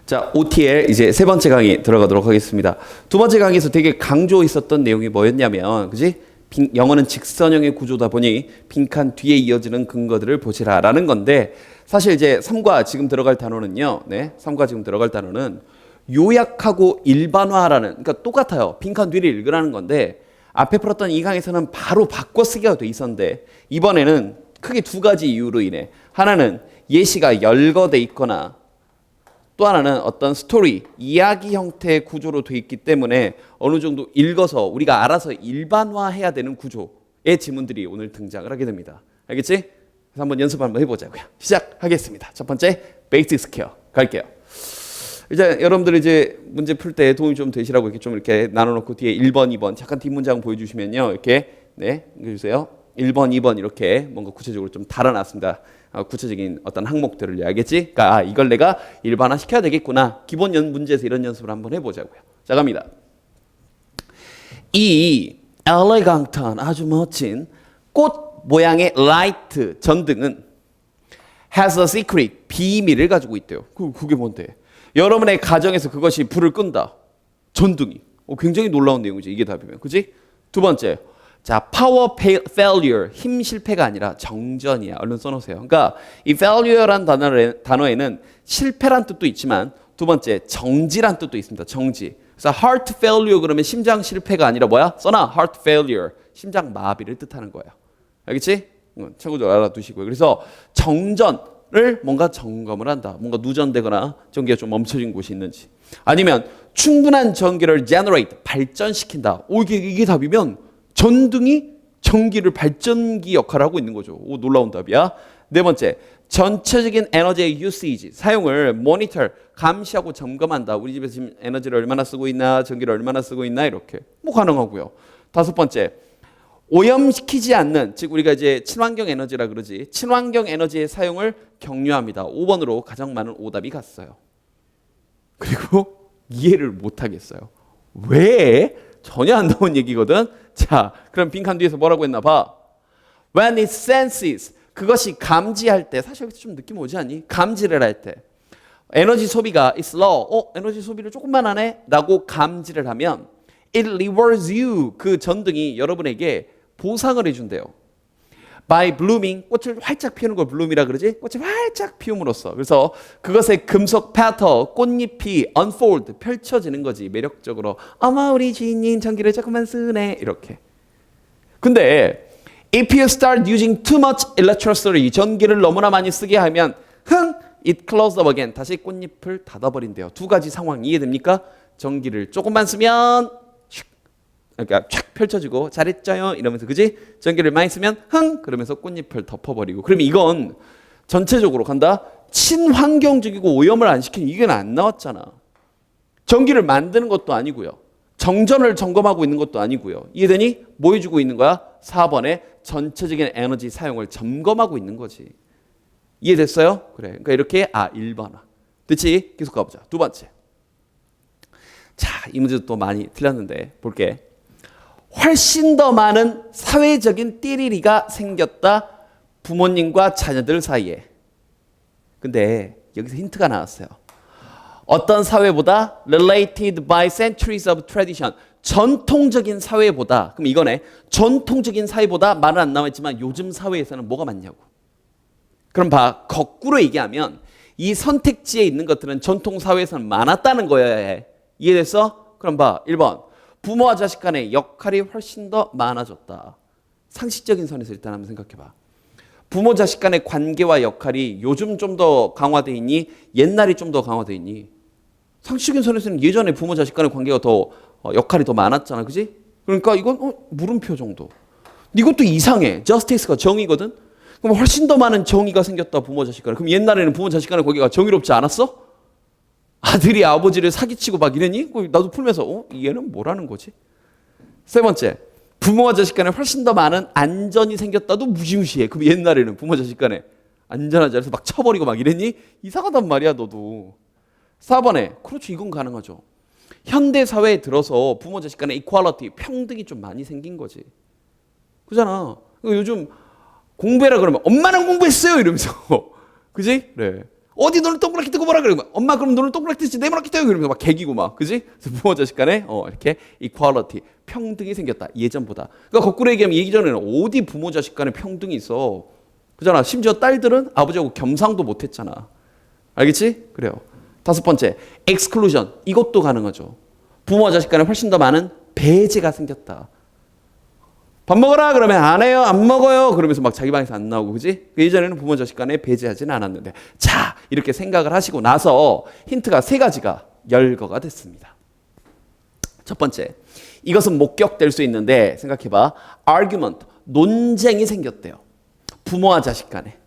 자, OTL 이제 세 번째 강의 들어가도록 하겠습니다. 두 번째 강의에서 되게 강조했었던 내용이 뭐였냐면, 그지? 영어는 직선형의 구조다 보니 빈칸 뒤에 이어지는 근거들을 보시라라는 건데, 사실 이제 3과 지금 들어갈 단어는요. 네, 3과 지금 들어갈 단어는 요약하고 일반화라는, 그러니까 똑같아요. 빈칸 뒤를 읽으라는 건데, 앞에 풀었던 이 강의에서는 바로 바꿔쓰기가 돼 있었는데, 이번에는 크게 두 가지 이유로 인해, 하나는 예시가 열거돼 있거나 또 하나는 어떤 스토리, 이야기 형태의 구조로 돼 있기 때문에 어느 정도 읽어서 우리가 알아서 일반화해야 되는 구조의 지문들이 오늘 등장을 하게 됩니다. 알겠지? 그래서 한번 연습 한번 해보자고요. 시작하겠습니다. 첫 번째, 베이직 스퀘어 갈게요. 이제 여러분들 이제 문제 풀 때 도움이 좀 되시라고 이렇게 좀 이렇게 나눠놓고 뒤에 1번, 2번 잠깐 뒷문장 보여주시면요. 이렇게 네, 읽어주세요. 1번, 2번 이렇게 뭔가 구체적으로 좀 달아놨습니다. 구체적인 어떤 항목들을 알겠지? 그러니까 이걸 내가 일반화 시켜야 되겠구나. 기본 문제에서 이런 연습을 한번 해보자고요. 자, 갑니다. 이 엘레강트한 아주 멋진 꽃 모양의 라이트 전등은 has a secret, 비밀을 가지고 있대요. 그게 뭔데? 여러분의 가정에서 그것이 불을 끈다. 전등이. 굉장히 놀라운 내용이지. 이게 답이면. 그지? 두 번째. 자, power failure, 힘 실패가 아니라 정전이야. 얼른 써놓으세요. 그러니까 이 failure란 단어에는 실패란 뜻도 있지만 두 번째 정지란 뜻도 있습니다. 정지. 그래서 heart failure 그러면 심장 실패가 아니라 뭐야? 써놔. heart failure, 심장 마비를 뜻하는 거예요. 알겠지? 참고로 알아두시고요. 그래서 정전을 뭔가 점검을 한다. 뭔가 누전되거나 전기가 좀 멈춰진 곳이 있는지. 아니면 충분한 전기를 generate, 발전시킨다. 이게 답이면 전등이 전기를 발전기 역할을 하고 있는 거죠. 놀라운 답이야. 네 번째, 전체적인 에너지의 usage, 사용을 모니터, 감시하고 점검한다. 우리 집에서 지금 에너지를 얼마나 쓰고 있나, 전기를 얼마나 쓰고 있나 이렇게 가능하고요. 다섯 번째, 오염시키지 않는, 즉 우리가 이제 친환경 에너지라 그러지, 친환경 에너지의 사용을 격려합니다. 5번으로 가장 많은 오답이 갔어요. 그리고 이해를 못하겠어요. 왜? 전혀 안 나온 얘기거든. 자, 그럼 빈칸 뒤에서 뭐라고 했나 봐. When it senses, 그것이 감지할 때, 사실 여기서 좀 느낌 오지 않니? 감지를 할 때 에너지 소비가 is low, 에너지 소비를 조금만 하네 라고 감지를 하면 it rewards you, 그 전등이 여러분에게 보상을 해준대요. by blooming, 꽃을 활짝 피우는 걸 bloom이라 그러지? 꽃을 활짝 피움으로써. 그래서 그것의 금속 패터, 꽃잎이 unfold, 펼쳐지는 거지. 매력적으로. 어머 우리 주인님 전기를 조금만 쓰네. 이렇게. 근데 if you start using too much electricity, 전기를 너무나 많이 쓰게 하면 it closes up again. 다시 꽃잎을 닫아버린대요. 두 가지 상황 이해됩니까? 전기를 조금만 쓰면 그러니까 쫙 펼쳐지고 잘했죠요 이러면서, 그지? 전기를 많이 쓰면 그러면서 꽃잎을 덮어버리고. 그러면 이건 전체적으로 간다. 친환경적이고 오염을 안 시키는, 이건 안 나왔잖아. 전기를 만드는 것도 아니고요. 정전을 점검하고 있는 것도 아니고요. 이해되니? 뭐 해주고 있는 거야? 4번에 전체적인 에너지 사용을 점검하고 있는 거지. 이해됐어요? 그래. 그러니까 이렇게 1번화. 됐지? 계속 가보자. 두 번째. 자, 이 문제도 또 많이 틀렸는데 볼게. 훨씬 더 많은 사회적인 띠리리가 생겼다. 부모님과 자녀들 사이에. 근데 여기서 힌트가 나왔어요. 어떤 사회보다 related by centuries of tradition, 전통적인 사회보다. 그럼 이거네. 전통적인 사회보다 말은 안 나와있지만 요즘 사회에서는 뭐가 많냐고. 그럼 봐. 거꾸로 얘기하면 이 선택지에 있는 것들은 전통 사회에서는 많았다는 거야. 이해됐어? 그럼 봐. 1번. 부모와 자식 간의 역할이 훨씬 더 많아졌다. 상식적인 선에서 일단 한번 생각해봐. 부모 자식 간의 관계와 역할이 요즘 좀 더 강화되어 있니? 옛날이 좀 더 강화되어 있니? 상식적인 선에서는 예전에 부모 자식 간의 관계가 더 역할이 더 많았잖아. 그지? 그러니까 이건 물음표 정도. 이것도 이상해. 저스티스가 정의거든. 그럼 훨씬 더 많은 정의가 생겼다. 부모 자식 간에. 그럼 옛날에는 부모 자식 간의 관계가 정의롭지 않았어? 아들이 아버지를 사기치고 막 이러니? 나도 풀면서 얘는 뭐라는 거지? 세 번째, 부모와 자식 간에 훨씬 더 많은 안전이 생겼다도 무시무시해. 그럼 옛날에는 부모 자식 간에 안전하지 않아서 막 쳐버리고 막 이랬니? 이상하단 말이야 너도. 4번에 그렇죠, 이건 가능하죠. 현대사회에 들어서 부모 자식 간의 이퀄리티, 평등이 좀 많이 생긴 거지. 그잖아. 요즘 공부해라 그러면 엄마는 공부했어요 이러면서. 그지? 그래. 어디 눈을 동그랗게 뜨고 보라 그러면 엄마 그럼 눈을 동그랗게 뜨지 네모나게 떠요 그러면서 막 개기고 막 그지? 그래서 부모 자식 간에 이렇게 이퀄리티 평등이 생겼다 예전보다. 그러니까 거꾸로 얘기하면 예전에는 어디 부모 자식 간에 평등이 있어 그잖아. 심지어 딸들은 아버지하고 겸상도 못했잖아. 알겠지? 그래요. 다섯 번째 exclusion 이것도 가능하죠. 부모 자식 간에 훨씬 더 많은 배제가 생겼다. 밥 먹어라 그러면 안 해요 안 먹어요 그러면서 막 자기 방에서 안 나오고 그지? 예전에는 부모 자식 간에 배제하지는 않았는데 자 이렇게 생각을 하시고 나서 힌트가 세 가지가 열거가 됐습니다. 첫 번째 이것은 목격될 수 있는데 생각해봐 argument 논쟁이 생겼대요. 부모와 자식 간에.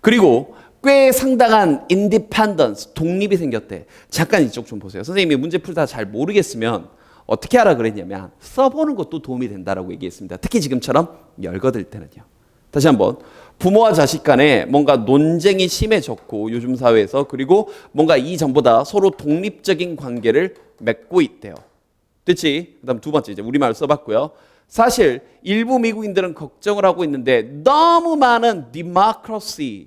그리고 꽤 상당한 independence 독립이 생겼대. 잠깐 이쪽 좀 보세요. 선생님이 문제 풀다 잘 모르겠으면 어떻게 하라 그랬냐면 써보는 것도 도움이 된다라고 얘기했습니다. 특히 지금처럼 열거될 때는요. 다시 한번 부모와 자식 간에 뭔가 논쟁이 심해졌고 요즘 사회에서 그리고 뭔가 이전보다 서로 독립적인 관계를 맺고 있대요. 됐지? 그다음 두 번째 이제 우리말 써봤고요. 사실 일부 미국인들은 걱정을 하고 있는데 너무 많은 democracy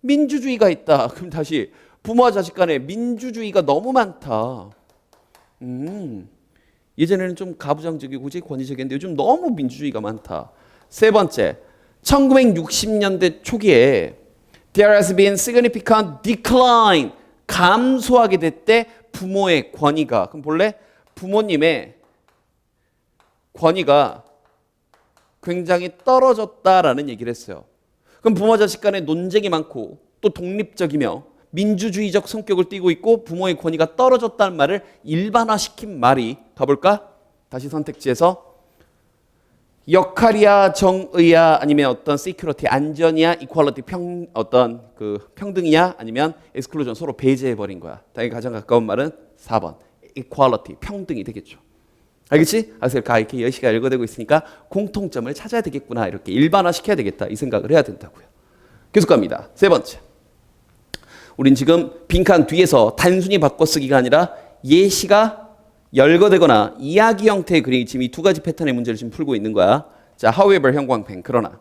민주주의가 있다. 그럼 다시 부모와 자식 간에 민주주의가 너무 많다. 예전에는 좀 가부장적이고 권위적이었는데 요즘 너무 민주주의가 많다. 세 번째, 1960년대 초기에 there has been significant decline 감소하게 됐대 부모의 권위가. 그럼 볼래? 부모님의 권위가 굉장히 떨어졌다라는 얘기를 했어요. 그럼 부모 자식 간에 논쟁이 많고 또 독립적이며 민주주의적 성격을 띠고 있고 부모의 권위가 떨어졌다는 말을 일반화시킨 말이 가볼까? 다시 선택지에서 역할이야 정의야 아니면 어떤 시큐리티 안전이야 이퀄리티 평등이야 아니면 엑스클루전 서로 배제해버린 거야. 당연히 가장 가까운 말은 4번 이퀄리티 평등이 되겠죠. 알겠지? 그래서 이렇게 예시가 열거되고 있으니까 공통점을 찾아야 되겠구나 이렇게 일반화시켜야 되겠다 이 생각을 해야 된다고요. 계속 갑니다. 세 번째 우린 지금 빈칸 뒤에서 단순히 바꿔쓰기가 아니라 예시가 열거되거나 이야기 형태의 그림이 지금 이 두 가지 패턴의 문제를 지금 풀고 있는 거야. 자, however 형광펜 그러나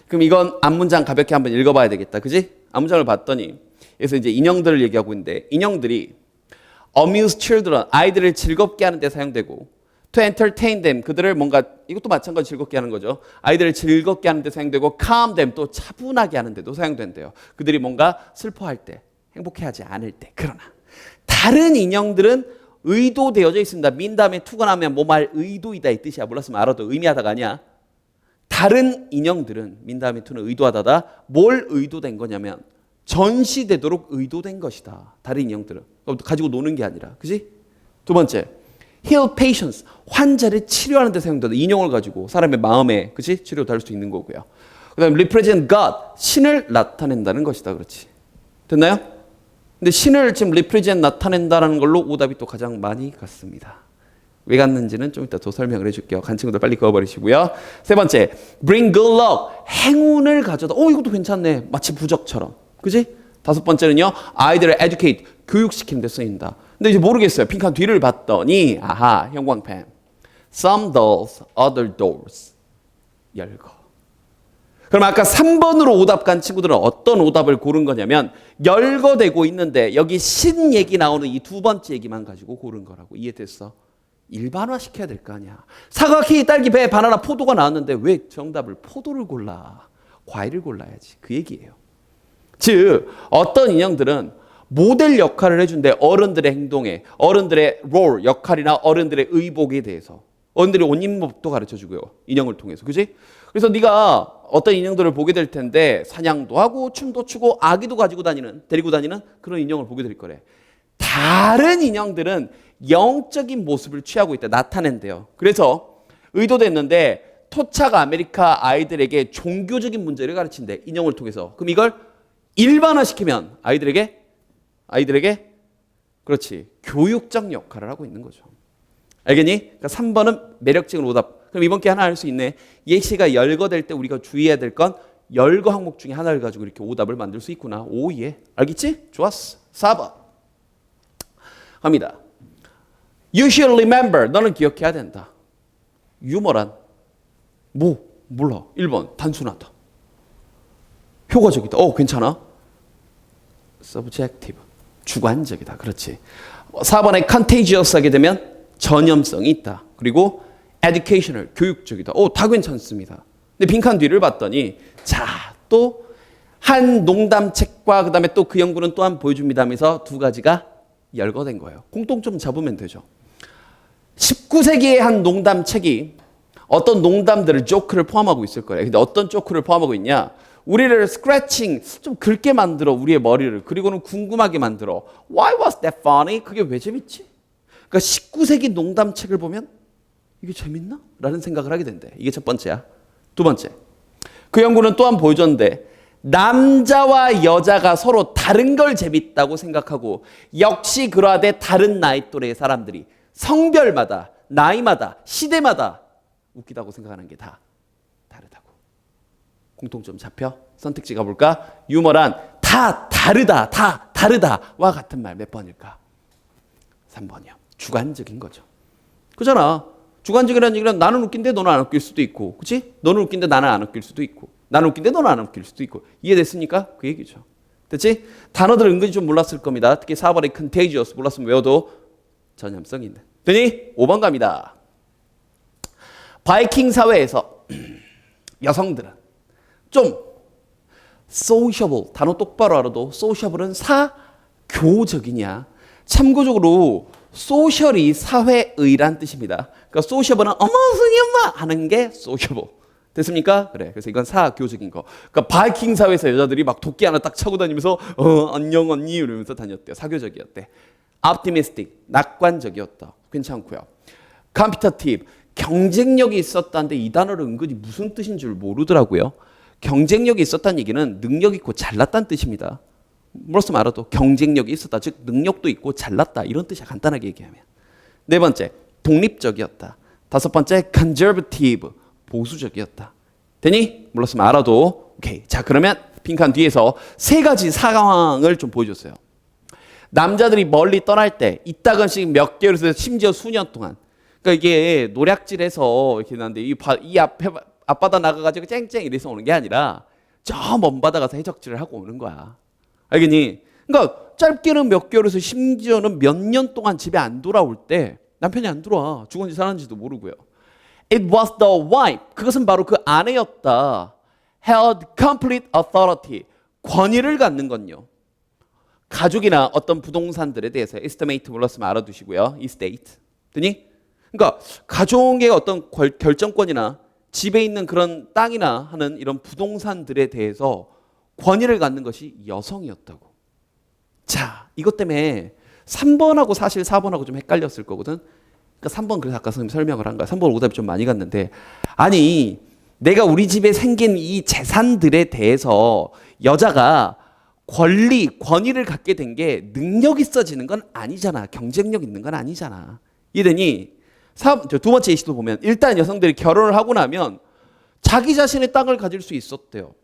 그럼 이건 앞문장 가볍게 한번 읽어봐야 되겠다. 그지? 앞문장을 봤더니 여기서 이제 인형들을 얘기하고 있는데 인형들이 amuse children 아이들을 즐겁게 하는 데 사용되고 to entertain them 그들을 뭔가 이것도 마찬가지로 즐겁게 하는 거죠. 아이들을 즐겁게 하는 데 사용되고 calm them 또 차분하게 하는 데도 사용된대요. 그들이 뭔가 슬퍼할 때 행복해하지 않을 때 그러나 다른 인형들은 의도되어져 있습니다. 민 다음에 투가 나면 뭐 말 의도이다 이 뜻이야. 몰랐으면 알아도 의미하다가 아니야. 다른 인형들은 민 다음에 투는 의도하다다 뭘 의도된 거냐면 전시되도록 의도된 것이다. 다른 인형들은 가지고 노는 게 아니라 그지? 두 번째 heal patients 환자를 치료하는 데 사용된다. 인형을 가지고 사람의 마음에 그지? 치료도 할 수 있는 거고요. 그 다음에 represent God 신을 나타낸다는 것이다. 그렇지? 됐나요? 근데 신을 지금 represent 나타낸다는 걸로 오답이 또 가장 많이 갔습니다. 왜 갔는지는 좀 이따 더 설명을 해줄게요. 간 친구들 빨리 그어버리시고요. 세 번째, bring good luck. 행운을 가져다. 이것도 괜찮네. 마치 부적처럼. 그지? 다섯 번째는요, 아이들을 educate. 교육시키는 데 쓰인다. 근데 이제 모르겠어요. 빈칸 뒤를 봤더니, 아하, 형광펜. Some doors, other doors. 열거. 그럼 아까 3번으로 오답 간 친구들은 어떤 오답을 고른 거냐면 열거되고 있는데 여기 신 얘기 나오는 이 두 번째 얘기만 가지고 고른 거라고. 이해됐어? 일반화시켜야 될 거 아니야. 사과, 키, 딸기, 배, 바나나, 포도가 나왔는데 왜 정답을 포도를 골라? 과일을 골라야지. 그 얘기예요. 즉 어떤 인형들은 모델 역할을 해준대. 어른들의 행동에, 어른들의 롤, 역할이나 어른들의 의복에 대해서. 어른들의 옷 입는 법도 가르쳐주고요. 인형을 통해서. 그지? 그래서 네가 어떤 인형들을 보게 될 텐데 사냥도 하고 춤도 추고 아기도 데리고 다니는 그런 인형을 보게 될 거래. 다른 인형들은 영적인 모습을 취하고 있다. 나타낸대요. 그래서 의도됐는데 토착 아메리카 아이들에게 종교적인 문제를 가르친대. 인형을 통해서. 그럼 이걸 일반화시키면 아이들에게 그렇지. 교육적 역할을 하고 있는 거죠. 알겠니? 그러니까 3번은 매력적인 오답. 그럼 이번 기회 하나 할 수 있네. 예시가 열거될 때 우리가 주의해야 될 건 열거 항목 중에 하나를 가지고 이렇게 오답을 만들 수 있구나. 오예. 알겠지? 좋았어. 4번. 갑니다. You should remember. 너는 기억해야 된다. 유머란 몰라. 1번 단순하다. 효과적이다. 괜찮아. subjective. 주관적이다. 그렇지. 4번에 contagious 하게 되면 전염성이 있다. 그리고 educational, 교육적이다. 다 괜찮습니다. 근데 빈칸 뒤를 봤더니 자, 또 한 농담책과 그다음에 또 그 연구는 또한 보여줍니다 하면서 두 가지가 열거된 거예요. 공통점 잡으면 되죠. 19세기의 한 농담책이 어떤 농담들을 조크를 포함하고 있을 거예요. 근데 어떤 조크를 포함하고 있냐? 우리를 스크래칭 좀 긁게 만들어 우리의 머리를. 그리고는 궁금하게 만들어. Why was that funny? 그게 왜 재밌지? 그러니까 19세기 농담책을 보면 이게 재밌나? 라는 생각을 하게 된대. 이게 첫 번째야. 두 번째. 그 연구는 또한 보여줬는데 남자와 여자가 서로 다른 걸 재밌다고 생각하고 역시 그러하되 다른 나이 또래의 사람들이 성별마다 나이마다 시대마다 웃기다고 생각하는 게 다 다르다고. 공통점 잡혀? 선택지 가볼까? 유머란 다 다르다와 같은 말 몇 번일까? 3번이요. 주관적인 거죠. 그잖아. 주관적이라는 얘기는 나는 웃긴데 너는 안 웃길 수도 있고, 그렇지? 너는 웃긴데 나는 안 웃길 수도 있고, 나는 웃긴데 너는 안 웃길 수도 있고. 이해됐습니까? 그 얘기죠. 됐지? 단어들 은근히 좀 몰랐을 겁니다. 특히 4번의 contagious 몰랐으면 외워도 전염성이 있는. 되니? 5번 갑니다. 바이킹 사회에서 여성들은 좀 sociable, 단어 똑바로 알아도 sociable은 사교적이냐. 참고적으로 social이 사회의란 뜻입니다. 그러니까 sociable은 어머 선생님 엄마 하는 게 sociable. 됐습니까? 그래. 그래서 이건 사교적인 거. 그러니까 바이킹 사회에서 여자들이 막 도끼 하나 딱 차고 다니면서 안녕 언니 이러면서 다녔대요. 사교적이었대. optimistic, 낙관적이었다. 괜찮고요. competitive, 경쟁력이 있었다는데 이 단어를 은근히 무슨 뜻인 줄 모르더라고요. 경쟁력이 있었다는 얘기는 능력 있고 잘났다는 뜻입니다. 물었으면 알아도 경쟁력이 있었다. 즉 능력도 있고 잘났다. 이런 뜻이야. 간단하게 얘기하면. 네 번째, 독립적이었다. 다섯 번째, conservative, 보수적이었다. 되니? 몰랐으면 알아도 오케이. 자, 그러면 빈칸 뒤에서 세 가지 상황을 좀 보여줬어요. 남자들이 멀리 떠날 때 이따금씩 몇 개월에서 심지어 수년 동안, 그러니까 이게 노략질해서 이렇게 나는데 이 앞에 앞바다 나가가지고 쨍쨍 이래서 오는 게 아니라 저 먼 바다 가서 해적질을 하고 오는 거야. 알겠니? 그러니까 짧게는 몇 개월에서 심지어는 몇 년 동안 집에 안 돌아올 때 남편이 안 들어와. 죽은지 살았는지도 모르고요. It was the wife. 그것은 바로 그 아내였다. Held complete authority. 권위를 갖는 건요. 가족이나 어떤 부동산들에 대해서 estimate 몰랐으면 알아두시고요. estate. 되니? 그러니까 가족의 어떤 결정권이나 집에 있는 그런 땅이나 하는 이런 부동산들에 대해서 권위를 갖는 것이 여성이었다고. 자, 이것 때문에 3번하고 사실 4번하고 좀 헷갈렸을 거거든. 그러니까 3번 그래서 아까 선생님 설명을 한 거야. 3번 오답이 좀 많이 갔는데 아니 내가 우리 집에 생긴 이 재산들에 대해서 여자가 권위를 갖게 된 게 능력 있어지는 건 아니잖아. 경쟁력 있는 건 아니잖아. 이러니 두 번째 예시도 보면 일단 여성들이 결혼을 하고 나면 자기 자신의 땅을 가질 수 있었대요.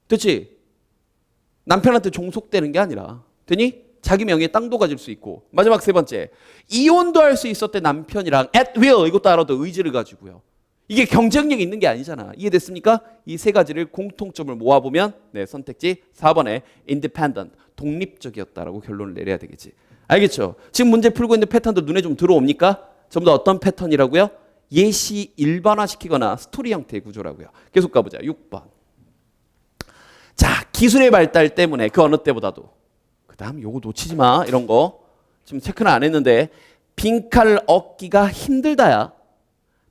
그렇지? 남편한테 종속되는 게 아니라 되니? 자기 명의의 땅도 가질 수 있고. 마지막 세 번째, 이혼도 할 수 있었대. 남편이랑 at will, 이것도 알아도 의지를 가지고요. 이게 경쟁력이 있는 게 아니잖아. 이해됐습니까? 이 세 가지를 공통점을 모아보면 네, 선택지 4번에 independent, 독립적이었다라고 결론을 내려야 되겠지. 알겠죠? 지금 문제 풀고 있는 패턴도 눈에 좀 들어옵니까? 전부 다 어떤 패턴이라고요? 예시 일반화시키거나 스토리 형태의 구조라고요. 계속 가보자. 6번. 자, 기술의 발달 때문에 그 어느 때보다도 그 다음 요거 놓치지 마. 이런 거 지금 체크는 안 했는데 빈칸을 얻기가 힘들다야.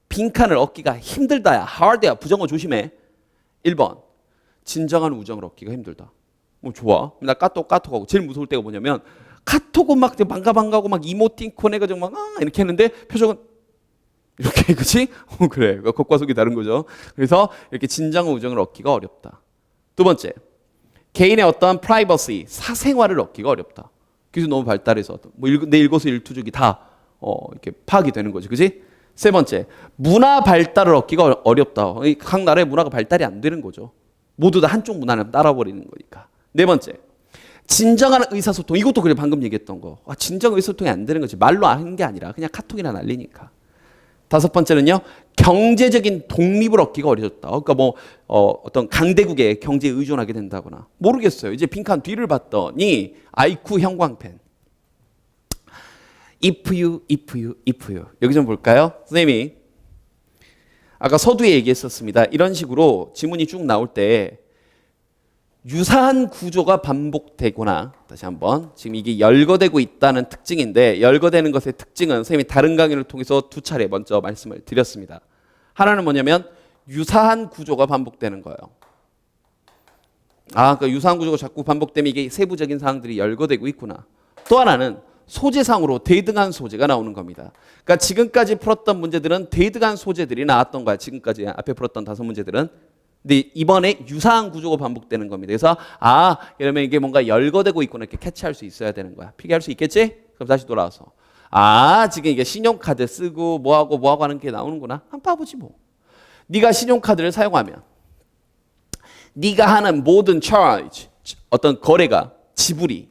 빈칸을 얻기가 힘들다야. hard야. 부정어 조심해. 1번. 진정한 우정을 얻기가 힘들다. 뭐 좋아. 나 까톡하고 제일 무서울 때가 뭐냐면 카톡은 막 반가고 막 이모티콘 해가지고 막 이렇게 했는데 표정은 이렇게 그치? 그래. 겉과 속이 다른 거죠. 그래서 이렇게 진정한 우정을 얻기가 어렵다. 두 번째. 개인의 어떤 프라이버시, 사생활을 얻기가 어렵다. 기술 너무 발달해서 뭐 내 일거수일투족이 다 이렇게 파악이 되는 거지. 그치? 세 번째. 문화 발달을 얻기가 어렵다. 각 나라의 문화가 발달이 안 되는 거죠. 모두 다 한쪽 문화를 따라버리는 거니까. 네 번째. 진정한 의사소통. 이것도 그래 방금 얘기했던 거. 진정 의사소통이 안 되는 거지. 말로 하는 게 아니라 그냥 카톡이나 날리니까. 다섯 번째는요. 경제적인 독립을 얻기가 어려졌다. 그러니까 뭐 어떤 강대국에 경제에 의존하게 된다거나 모르겠어요. 이제 빈칸 뒤를 봤더니 아이쿠 형광펜. if you 여기 좀 볼까요? 선생님이 아까 서두에 얘기했었습니다. 이런 식으로 지문이 쭉 나올 때 유사한 구조가 반복되거나 다시 한번 지금 이게 열거되고 있다는 특징인데 열거되는 것의 특징은 선생님이 다른 강의를 통해서 두 차례 먼저 말씀을 드렸습니다. 하나는 뭐냐면 유사한 구조가 반복되는 거예요. 그러니까 유사한 구조가 자꾸 반복되면 이게 세부적인 사항들이 열거되고 있구나. 또 하나는 소재상으로 대등한 소재가 나오는 겁니다. 그러니까 지금까지 풀었던 문제들은 대등한 소재들이 나왔던 거야. 지금까지 앞에 풀었던 5문제들은. 근데 이번에 유사한 구조가 반복되는 겁니다. 그래서 이러면 이게 뭔가 열거되고 있구나 이렇게 캐치할 수 있어야 되는 거야. 필기할 수 있겠지? 그럼 다시 돌아와서 지금 이게 신용카드 쓰고 뭐하고 하는 게 나오는구나. 한번 봐보지 뭐. 네가 신용카드를 사용하면 네가 하는 모든 charge, 어떤 거래가 지불이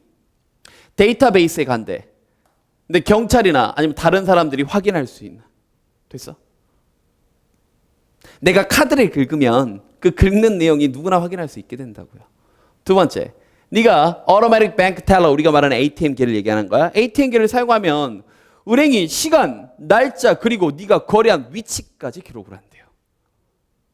데이터베이스에 간대. 근데 경찰이나 아니면 다른 사람들이 확인할 수 있는. 됐어? 내가 카드를 긁으면 그 긁는 내용이 누구나 확인할 수 있게 된다고요. 두 번째, 네가 automatic bank teller, 우리가 말하는 ATM기를 얘기하는 거야. ATM기를 사용하면 은행이 시간, 날짜 그리고 네가 거래한 위치까지 기록을 한대요.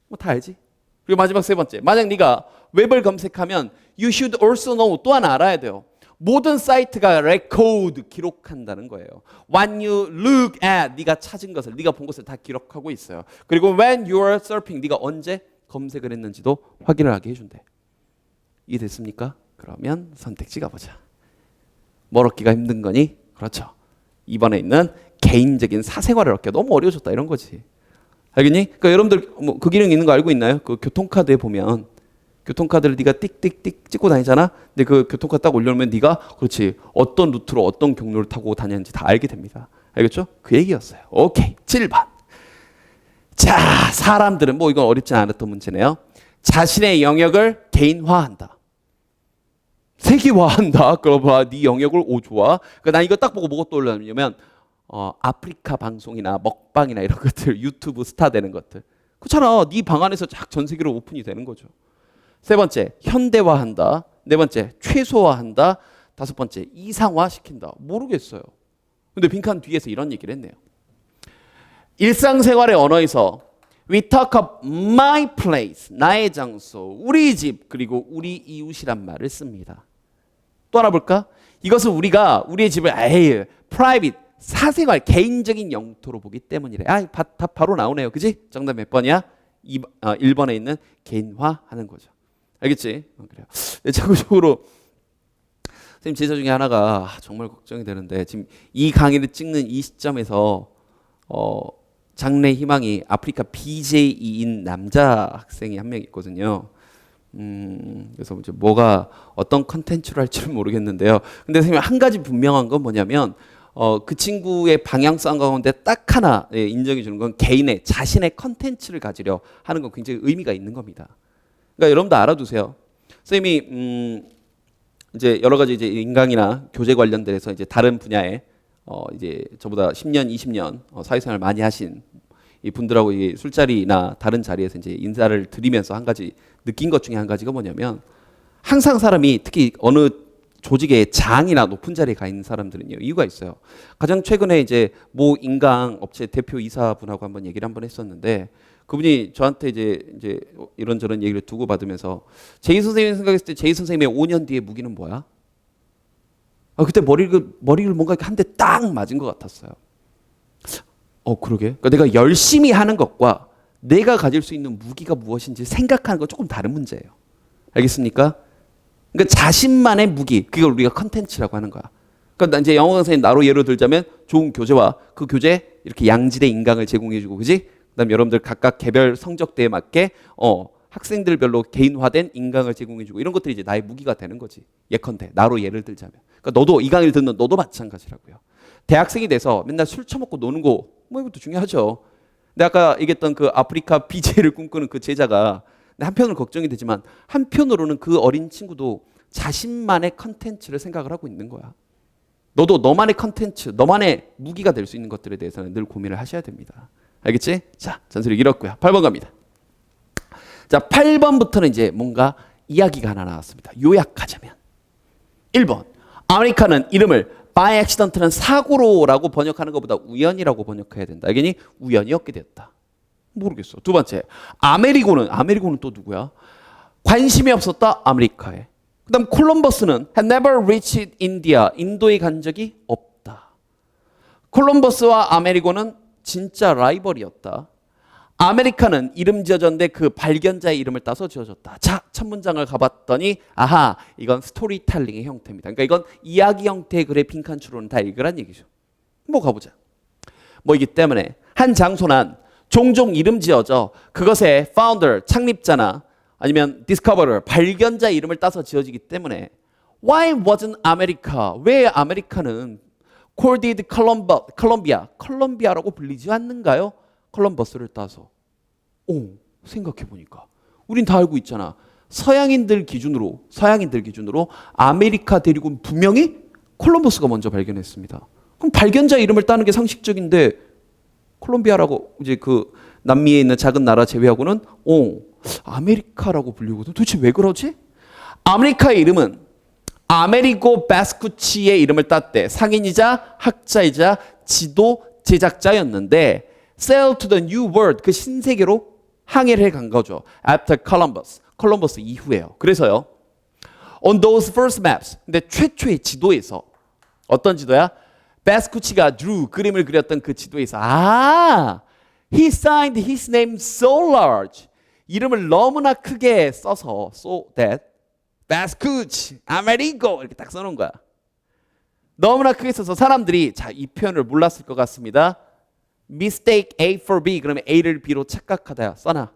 뭐 다 알지? 그리고 마지막 세 번째, 만약 네가 웹을 검색하면 you should also know, 또 하나 알아야 돼요. 모든 사이트가 레코드 기록한다는 거예요. When you look at, 네가 찾은 것을, 네가 본 것을 다 기록하고 있어요. 그리고 when you are surfing, 네가 언제 검색을 했는지도 확인을 하게 해준대. 이해됐습니까? 그러면 선택지 가보자. 뭘 얻기가 힘든 거니? 그렇죠. 이번에 있는 개인적인 사생활을 얻기가 너무 어려워졌다 이런 거지. 알겠니? 그러니까 여러분들 뭐 그 기능 있는 거 알고 있나요? 그 교통카드에 보면 교통카드를 네가 띡띡띡 찍고 다니잖아. 근데 그 교통카드 딱 올려놓으면 네가 그렇지 어떤 루트로 어떤 경로를 타고 다녔는지 다 알게 됩니다. 알겠죠? 그 얘기였어요. 오케이. 7번. 자, 사람들은 뭐 이건 어렵지 않았던 문제네요. 자신의 영역을 개인화한다. 세계화한다. 그럼 네 영역을 좋아. 그러니까 난 이거 딱 보고 뭐가 떠올랐냐면 아프리카 방송이나 먹방이나 이런 것들, 유튜브 스타 되는 것들. 그렇잖아. 네 방 안에서 쫙 전 세계로 오픈이 되는 거죠. 세 번째, 현대화한다. 네 번째, 최소화한다. 다섯 번째, 이상화시킨다. 모르겠어요. 근데 빈칸 뒤에서 이런 얘기를 했네요. 일상생활의 언어에서 we talk of my place, 나의 장소, 우리 집, 그리고 우리 이웃이란 말을 씁니다. 또 하나 볼까? 이것은 우리가 우리의 집을 private, 사생활, 개인적인 영토로 보기 때문이래. 답 바로 나오네요. 그지? 정답 몇 번이야? 1번에 있는 개인화하는 거죠. 알겠지? 그래요. 참고적으로 선생님 제자 중에 하나가 정말 걱정이 되는데 지금 이 강의를 찍는 이 시점에서 장래 희망이 아프리카 BJ인 남자 학생이 한 명 있거든요. 그래서 이제 뭐가 어떤 컨텐츠를 할지는 모르겠는데요. 근데 선생님 한 가지 분명한 건 뭐냐면 그 친구의 방향성 가운데 딱 하나 인정해 주는 건 개인의 자신의 컨텐츠를 가지려 하는 건 굉장히 의미가 있는 겁니다. 그러니까 여러분도 알아두세요. 선생님이 이제 여러 가지 이제 인강이나 교재 관련돼서 이제 다른 분야에 이제 저보다 10년, 20년 사회생활 많이 하신 이 분들하고 이 술자리나 다른 자리에서 이제 인사를 드리면서 한 가지 느낀 것 중에 한 가지가 뭐냐면 항상 사람이 특히 어느 조직의 장이나 높은 자리에 가 있는 사람들은요 이유가 있어요. 가장 최근에 이제 모 인강 업체 대표 이사분하고 한번 얘기를 한번 했었는데 그분이 저한테 이제 이런저런 얘기를 두고 받으면서 제이 선생님 생각했을 때 제이 선생님의 5년 뒤의 무기는 뭐야? 그때 머리를 뭔가 한 대 딱 맞은 것 같았어요. 그러게. 그러니까 내가 열심히 하는 것과 내가 가질 수 있는 무기가 무엇인지 생각하는 건 조금 다른 문제예요. 알겠습니까? 그러니까 자신만의 무기, 그걸 우리가 컨텐츠라고 하는 거야. 그러니까 이제 영어 강사님 나로 예로 들자면 좋은 교재와 그 교재 이렇게 양질의 인강을 제공해주고, 그지? 그다음 여러분들 각각 개별 성적대에 맞게 학생들별로 개인화된 인강을 제공해주고 이런 것들이 이제 나의 무기가 되는 거지. 예컨대 나로 예를 들자면. 그러니까 너도 이 강의를 듣는 너도 마찬가지라고요. 대학생이 돼서 맨날 술 처먹고 노는 거 뭐 이것도 중요하죠. 근데 아까 얘기했던 그 아프리카 BJ를 꿈꾸는 그 제자가 한편으로 걱정이 되지만 한편으로는 그 어린 친구도 자신만의 컨텐츠를 생각을 하고 있는 거야. 너도 너만의 컨텐츠, 너만의 무기가 될 수 있는 것들에 대해서는 늘 고민을 하셔야 됩니다. 알겠지? 자, 전설이 길었고요. 8번 갑니다. 자, 8번부터는 이제 뭔가 이야기가 하나 나왔습니다. 요약하자면 1번 아메리카는 이름을 by accident는 사고로라고 번역하는 것보다 우연이라고 번역해야 된다. 알겠니? 우연히 얻게 되었다. 모르겠어. 두 번째 아메리고는 또 누구야? 관심이 없었다. 아메리카에. 그 다음 콜럼버스는 had never reached India. 인도에 간 적이 없다. 콜럼버스와 아메리고는 진짜 라이벌이었다. 아메리카는 이름 지어졌는데 그 발견자의 이름을 따서 지어졌다. 자, 첫 문장을 가봤더니 아하, 이건 스토리텔링의 형태입니다. 그러니까 이건 이야기 형태의 글의 빈칸 추론은 다 읽으란 얘기죠. 뭐 가보자. 뭐이기 때문에 한 장소난 종종 이름 지어져 그것의 founder, 창립자나 아니면 discoverer, 발견자 이름을 따서 지어지기 때문에 why wasn't America? 왜 아메리카는 called 컬럼비아라고 불리지 않는가요? 컬럼버스를 따서. 오, 생각해보니까 우린 다 알고 있잖아. 서양인들 기준으로 아메리카 대륙은 분명히 콜럼버스가 먼저 발견했습니다. 그럼 발견자 이름을 따는 게 상식적인데 콜롬비아라고 이제 그 남미에 있는 작은 나라 제외하고는 아메리카라고 불리거든. 도대체 왜 그러지? 아메리카의 이름은 아메리고 베스쿠치의 이름을 땄대. 상인이자 학자이자 지도 제작자였는데 sail to the new world 그 신세계로 항해를 해간 거죠. After Columbus. 콜럼버스 이후에요. 그래서요. On those first maps. 근데 최초의 지도에서 어떤 지도야? 베스쿠치가 drew 그림을 그렸던 그 지도에서 he signed his name so large. 이름을 너무나 크게 써서 so that 베스쿠치, 아메리고 이렇게 딱 써놓은 거야. 너무나 크게 써서 사람들이 자, 이 표현을 몰랐을 것 같습니다. Mistake A for B 그러면 A를 B로 착각하다 써놔.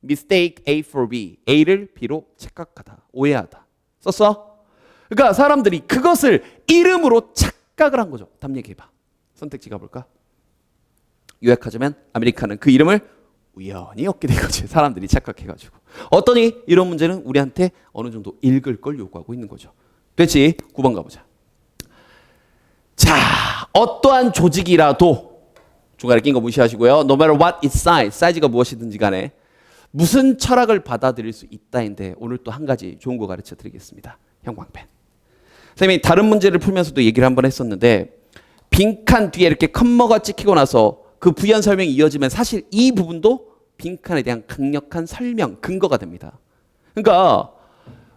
Mistake A for B A를 B로 착각하다 오해하다 썼어? 그러니까 사람들이 그것을 이름으로 착각을 한 거죠. 답 얘기해봐. 선택지 가볼까? 요약하자면 아메리카는 그 이름을 우연히 얻게 된 거지. 사람들이 착각해가지고. 어떠니? 이런 문제는 우리한테 어느 정도 읽을 걸 요구하고 있는 거죠. 됐지? 9번 가보자. 자, 어떠한 조직이라도 중간에 낀 거 무시하시고요. No matter what its size, 사이즈가 무엇이든지 간에 무슨 철학을 받아들일 수 있다인데 오늘 또 한 가지 좋은 거 가르쳐 드리겠습니다. 형광펜. 선생님이 다른 문제를 풀면서도 얘기를 한번 했었는데 빈칸 뒤에 이렇게 컴마가 찍히고 나서 그 부연 설명이 이어지면 사실 이 부분도 빈칸에 대한 강력한 설명, 근거가 됩니다. 그러니까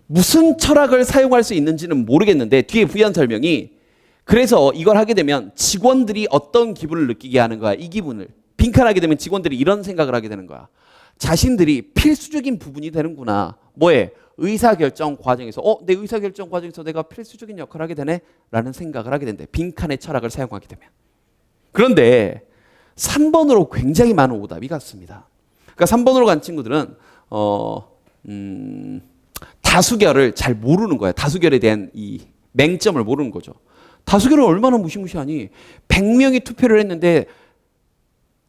무슨 철학을 사용할 수 있는지는 모르겠는데 뒤에 부연 설명이 그래서 이걸 하게 되면 직원들이 어떤 기분을 느끼게 하는 거야. 이 기분을. 빈칸하게 되면 직원들이 이런 생각을 하게 되는 거야. 자신들이 필수적인 부분이 되는구나. 뭐에? 의사결정 과정에서 내 의사결정 과정에서 내가 필수적인 역할을 하게 되네? 라는 생각을 하게 된대. 빈칸의 철학을 사용하게 되면. 그런데 3번으로 굉장히 많은 오답이 갔습니다. 그러니까 3번으로 간 친구들은 다수결을 잘 모르는 거야. 다수결에 대한 이 맹점을 모르는 거죠. 다수결은 얼마나 무시무시하니 100명이 투표를 했는데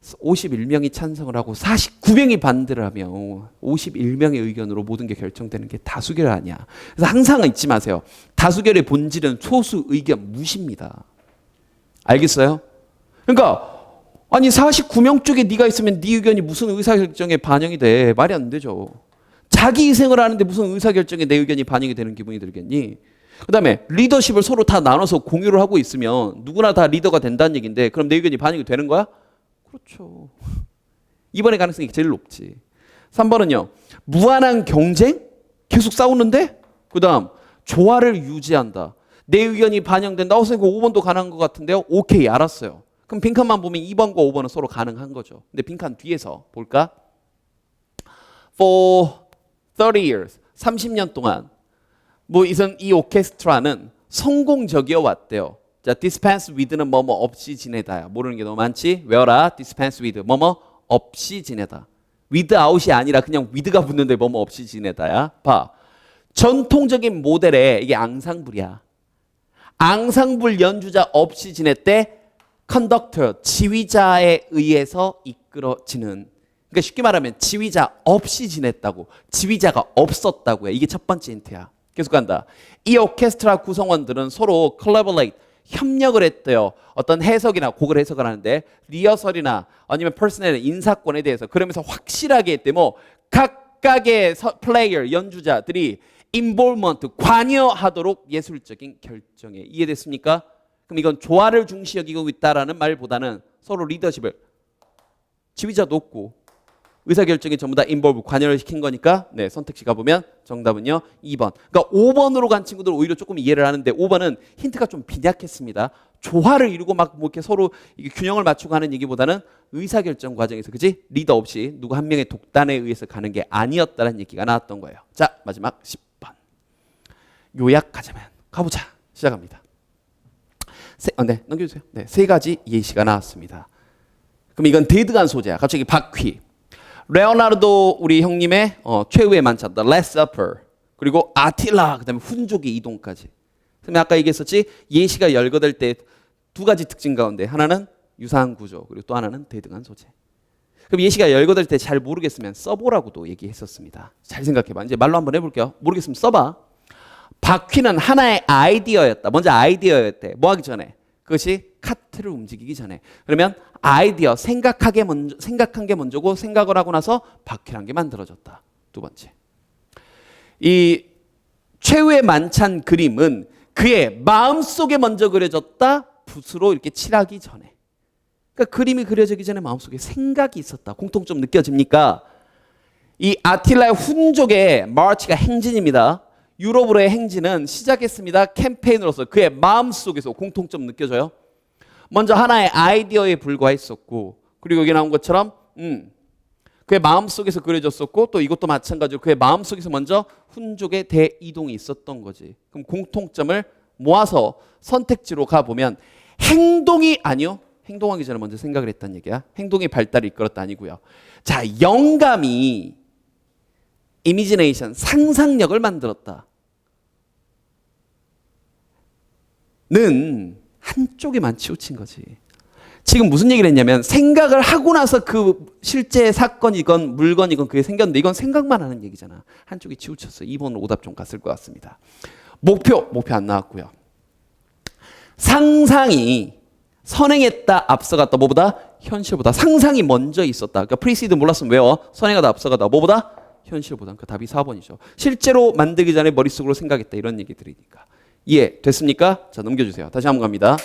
51명이 찬성을 하고 49명이 반대를 하며 51명의 의견으로 모든 게 결정되는 게 다수결 아니야. 그래서 항상 잊지 마세요. 다수결의 본질은 소수 의견 무시입니다. 알겠어요? 그러니까 아니 49명 쪽에 네가 있으면 네 의견이 무슨 의사결정에 반영이 돼? 말이 안 되죠. 자기 희생을 하는데 무슨 의사결정에 내 의견이 반영이 되는 기분이 들겠니? 그 다음에 리더십을 서로 다 나눠서 공유를 하고 있으면 누구나 다 리더가 된다는 얘기인데 그럼 내 의견이 반영이 되는 거야? 그렇죠. 2번의 가능성이 제일 높지. 3번은요. 무한한 경쟁? 계속 싸우는데? 그 다음 조화를 유지한다. 내 의견이 반영된다. 선생님 5번도 가능한 것 같은데요. 오케이 알았어요. 그럼 빈칸만 보면 2번과 5번은 서로 가능한 거죠. 근데 빈칸 뒤에서 볼까? For 30 years, 30년 동안 이 오케스트라는 성공적이어 왔대요. 자, dispense with는 뭐뭐 없이 지내다야. 모르는 게 너무 많지? 외워라. dispense with 뭐뭐 없이 지내다. without이 아니라 그냥 with가 붙는데 뭐뭐 없이 지내다야. 봐. 전통적인 모델에 이게 앙상블이야. 앙상블 연주자 없이 지냈대. 컨덕터, 지휘자에 의해서 이끌어지는. 그러니까 쉽게 말하면 지휘자 없이 지냈다고. 지휘자가 없었다고요. 이게 첫 번째 힌트야. 계속 간다. 이 오케스트라 구성원들은 서로 collaborate, 협력을 했대요. 어떤 해석이나 곡을 해석을 하는데 리허설이나 아니면 퍼스널 인사권에 대해서 그러면서 확실하게 했대. 뭐 각각의 플레이어 연주자들이 인볼먼트 관여하도록 예술적인 결정에 이해됐습니까? 그럼 이건 조화를 중시 여기고 있다라는 말보다는 서로 리더십을 지휘자도 없고 의사결정에 전부 다 인볼브 관여를 시킨 거니까 네, 선택지 가보면 정답은요 2번. 그러니까 5번으로 간 친구들은 오히려 조금 이해를 하는데 5번은 힌트가 좀 빈약했습니다. 조화를 이루고 막 뭐 이렇게 서로 이게 균형을 맞추고 하는 얘기보다는 의사결정 과정에서 그지 리더 없이 누구 한 명의 독단에 의해서 가는 게 아니었다는 얘기가 나왔던 거예요. 자 마지막 10번 요약하자면 가보자. 시작합니다. 네 넘겨주세요. 네, 세 가지 예시가 나왔습니다. 그럼 이건 데드간 소재야. 갑자기 바퀴 레오나르도 우리 형님의 최후의 만찬 The Last Supper 그리고 아틸라 그다음에 훈족의 이동까지. 그럼 아까 얘기했었지 예시가 열거될 때 두 가지 특징 가운데 하나는 유사한 구조 그리고 또 하나는 데드간 소재. 그럼 예시가 열거될 때 잘 모르겠으면 써보라고도 얘기했었습니다. 잘 생각해봐. 이제 말로 한번 해볼게요. 모르겠으면 써봐. 바퀴는 하나의 아이디어였다. 먼저 아이디어였대. 뭐 하기 전에? 그것이 카트를 움직이기 전에. 그러면 아이디어 생각한 게 먼저고 생각을 하고 나서 바퀴란 게 만들어졌다. 두 번째. 이 최후의 만찬 그림은 그의 마음속에 먼저 그려졌다. 붓으로 이렇게 칠하기 전에. 그러니까 그림이 그려지기 전에 마음속에 생각이 있었다. 공통점 느껴집니까? 이 아틸라의 훈족의 마르치가 행진입니다. 유럽으로의 행진은 시작했습니다. 캠페인으로서 그의 마음속에서 공통점 느껴져요. 먼저 하나의 아이디어에 불과했었고 그리고 여기 나온 것처럼 그의 마음속에서 그려졌었고 또 이것도 마찬가지로 그의 마음속에서 먼저 훈족의 대이동이 있었던 거지. 그럼 공통점을 모아서 선택지로 가보면 행동이 아니요. 행동하기 전에 먼저 생각을 했다는 얘기야. 행동의 발달을 이끌었다 아니고요. 자, 영감이 이미지네이션, 상상력을 만들었다. 는 한쪽에만 치우친 거지. 지금 무슨 얘기를 했냐면 생각을 하고 나서 그 실제 사건이건 물건이건 그게 생겼는데 이건 생각만 하는 얘기잖아. 한쪽이 치우쳤어. 2번으로 오답 좀 갔을 것 같습니다. 목표 안 나왔고요. 상상이 선행했다 앞서갔다 뭐보다? 현실보다. 상상이 먼저 있었다. 그러니까 프리시드 몰랐으면 외워. 선행하다 앞서가다 뭐보다? 현실보다. 그러니까 답이 4번이죠. 실제로 만들기 전에 머릿속으로 생각했다 이런 얘기들이니까. 이해됐습니까? 자 넘겨주세요. 다시 한번 갑니다.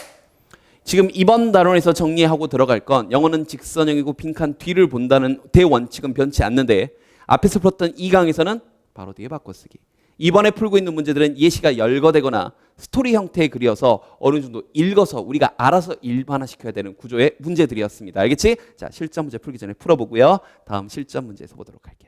지금 이번 단원에서 정리하고 들어갈 건 영어는 직선형이고 빈칸 뒤를 본다는 대원칙은 변치 않는데 앞에서 풀었던 이 강에서는 바로 뒤에 바꿔쓰기. 이번에 풀고 있는 문제들은 예시가 열거되거나 스토리 형태의 글이어서 어느 정도 읽어서 우리가 알아서 일반화시켜야 되는 구조의 문제들이었습니다. 알겠지? 자 실전 문제 풀기 전에 풀어보고요. 다음 실전 문제에서 보도록 할게요.